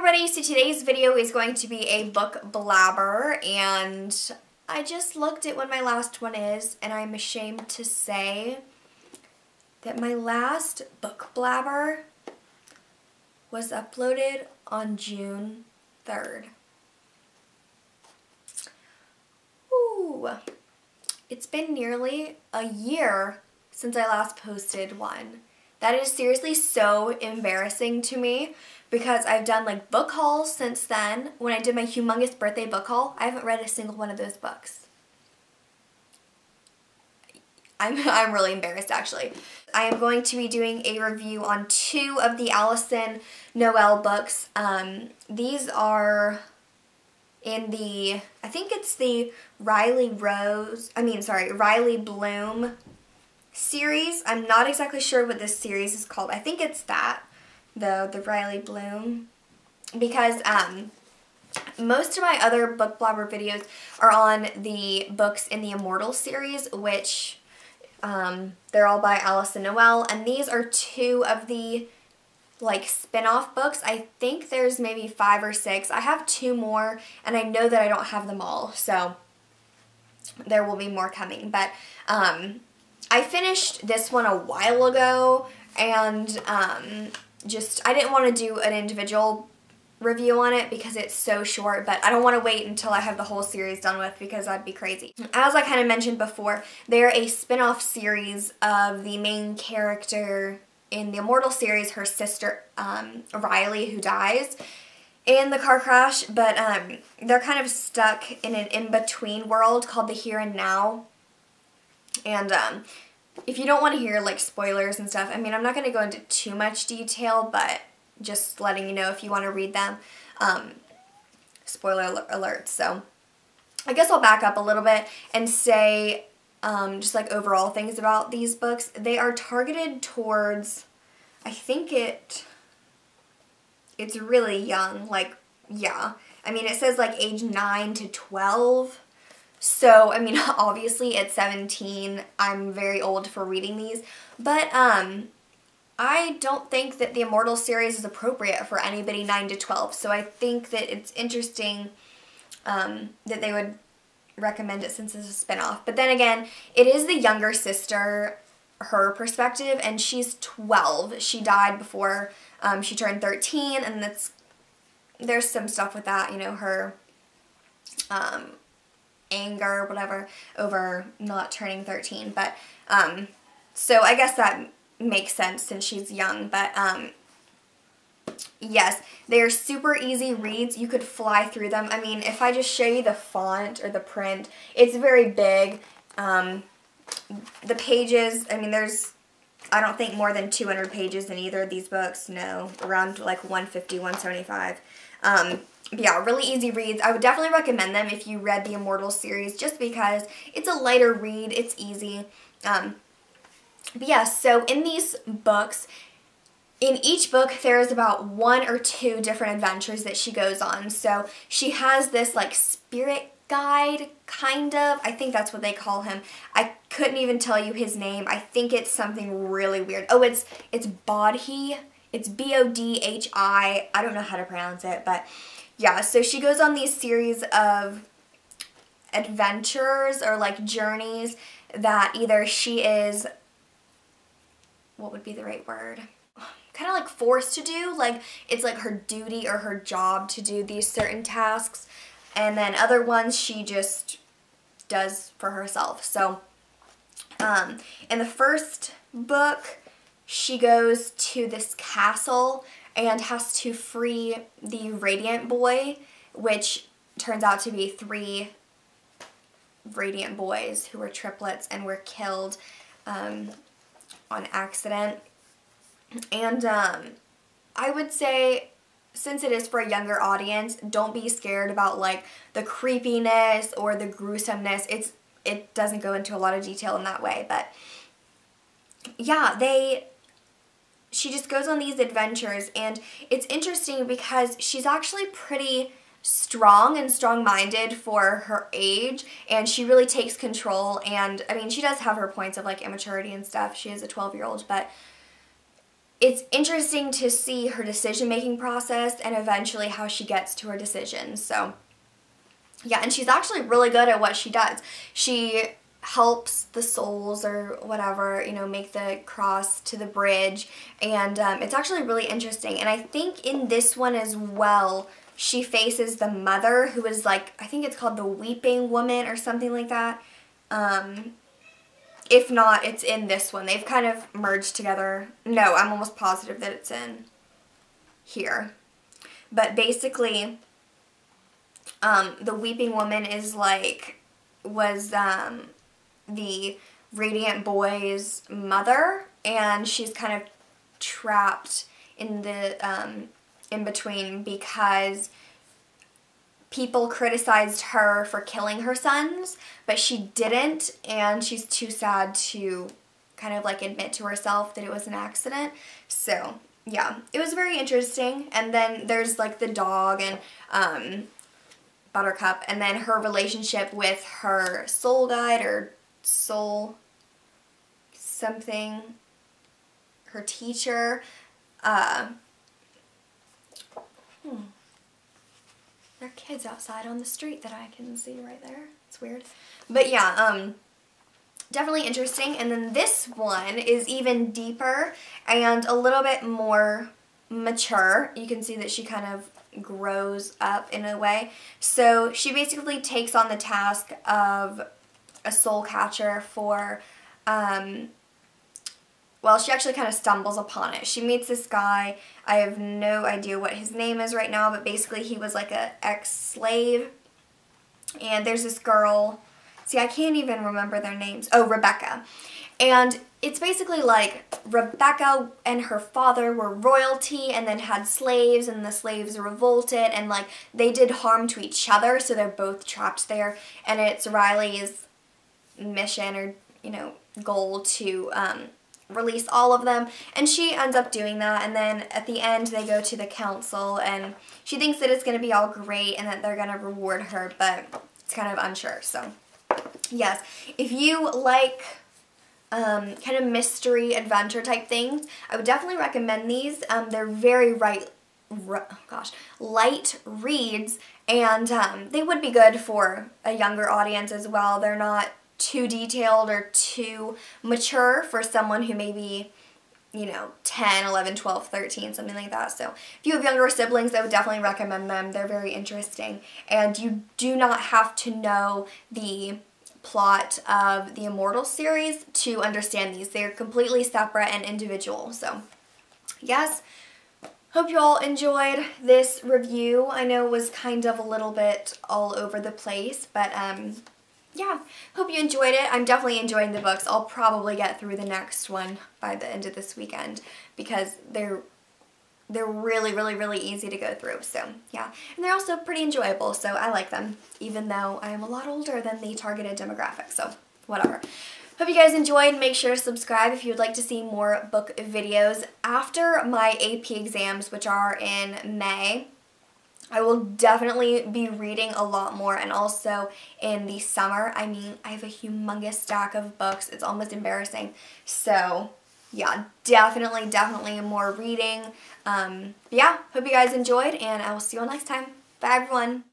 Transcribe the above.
everybody, so today's video is going to be a book blabber, and I just looked at when my last one is, and I'm ashamed to say that my last book blabber was uploaded on June 3rd. Ooh, it's been nearly a year since I last posted one. That is seriously so embarrassing to me because I've done like book hauls since then. When I did my humongous birthday book haul, I haven't read a single one of those books. I'm really embarrassed actually. I am going to be doing a review on 2 of the Alyson Noel books. These are in the, I think it's the Riley Bloom series. I'm not exactly sure what this series is called. I think it's that, the Riley Bloom, because most of my other book blabber videos are on the books in the Immortal series, which they're all by Alyson Noel, and these are 2 of the like spin-off books. I think there's maybe 5 or 6. I have 2 more, and I know that I don't have them all, so there will be more coming, but I finished this one a while ago, and I didn't want to do an individual review on it because it's so short, but I don't want to wait until I have the whole series done with because that'd be crazy. As I kind of mentioned before, they're a spin-off series of the main character in the Immortal series, her sister Riley, who dies in the car crash, but they're kind of stuck in an in-between world called the Here and Now. And if you don't want to hear like spoilers and stuff, I mean, I'm not going to go into too much detail, but just letting you know if you want to read them. Spoiler alert. So I guess I'll back up a little bit and say just like overall things about these books. They are targeted towards, I think it's really young, like, yeah. I mean, it says like age 9 to 12. So, I mean, obviously at 17, I'm very old for reading these, but I don't think that the Immortal series is appropriate for anybody 9 to 12, so I think that it's interesting that they would recommend it since it's a spinoff. But then again, it is the younger sister, her perspective, and she's 12. She died before she turned 13, and there's some stuff with that, you know, her anger, whatever, over not turning 13, but so I guess that makes sense since she's young, but yes, they're super easy reads. You could fly through them. I mean, if I just show you the font or the print, it's very big. The pages, I mean, there's, I don't think more than 200 pages in either of these books. No, around like 150, 175. But yeah, really easy reads. I would definitely recommend them if you read the Immortal series just because it's a lighter read, it's easy. But yeah, so in these books, in each book there is about 1 or 2 different adventures that she goes on. So she has this like spirit guide, kind of. I think that's what they call him. I couldn't even tell you his name. I think it's something really weird. Oh, it's Bodhi. It's B-O-D-H-I. I don't know how to pronounce it, but yeah, so she goes on these series of adventures or like journeys that either she is, what would be the right word? Kind of like forced to do, like it's like her duty or her job to do these certain tasks, and then other ones she just does for herself. So in the first book, she goes to this castle and has to free the Radiant boy, which turns out to be 3 Radiant boys who were triplets and were killed on accident. And I would say, since it is for a younger audience, don't be scared about like the creepiness or the gruesomeness. It doesn't go into a lot of detail in that way, but yeah, she just goes on these adventures, and it's interesting because she's actually pretty strong and strong-minded for her age, and she really takes control. And I mean, she does have her points of like immaturity and stuff. She is a 12-year-old, but it's interesting to see her decision-making process and eventually how she gets to her decisions. So, yeah, and she's actually really good at what she does. She helps the souls or whatever, you know, make the cross to the bridge, and it's actually really interesting. And I think in this one as well, she faces the mother, who is like, I think it's called the Weeping Woman or something like that. If not, it's in this one. They've kind of merged together. No, I'm almost positive that it's in here. But basically, the Weeping Woman is like, was the Radiant boy's mother, and she's kind of trapped in the in between because people criticized her for killing her sons, but she didn't, and she's too sad to kind of like admit to herself that it was an accident. So yeah, it was very interesting. And then there's like the dog and Buttercup, and then her relationship with her soul guide or soul something, her teacher. There are kids outside on the street that I can see right there. It's weird. But yeah, definitely interesting. And then this one is even deeper and a little bit more mature. You can see that she kind of grows up in a way. So she basically takes on the task of a soul catcher for, well, she actually kind of stumbles upon it. She meets this guy. I have no idea what his name is right now, but basically he was like an ex-slave. And there's this girl. See, I can't even remember their names. Oh, Rebecca. And it's basically like Rebecca and her father were royalty and then had slaves, and the slaves revolted, and like they did harm to each other, so they're both trapped there. And it's Riley's mission, or, you know, goal to release all of them, and she ends up doing that. And then at the end they go to the council, and she thinks that it's going to be all great and that they're going to reward her, but it's kind of unsure. So yes, if you like kind of mystery adventure type things, I would definitely recommend these. They're very light reads, and they would be good for a younger audience as well. They're not too detailed or too mature for someone who may be, you know, 10, 11, 12, 13, something like that. So if you have younger siblings, I would definitely recommend them. They're very interesting, and you do not have to know the plot of the Immortal series to understand these. They're completely separate and individual. So yes, hope you all enjoyed this review. I know it was kind of a little bit all over the place, but yeah, hope you enjoyed it. I'm definitely enjoying the books. I'll probably get through the next one by the end of this weekend because they're really, really, really easy to go through. So yeah, and they're also pretty enjoyable, so I like them, even though I am a lot older than the targeted demographic, so whatever. Hope you guys enjoyed. Make sure to subscribe if you would like to see more book videos. After my AP exams, which are in May, I will definitely be reading a lot more, and also in the summer. I mean, I have a humongous stack of books. It's almost embarrassing. So yeah, definitely more reading. Yeah, hope you guys enjoyed, and I will see you all next time. Bye, everyone.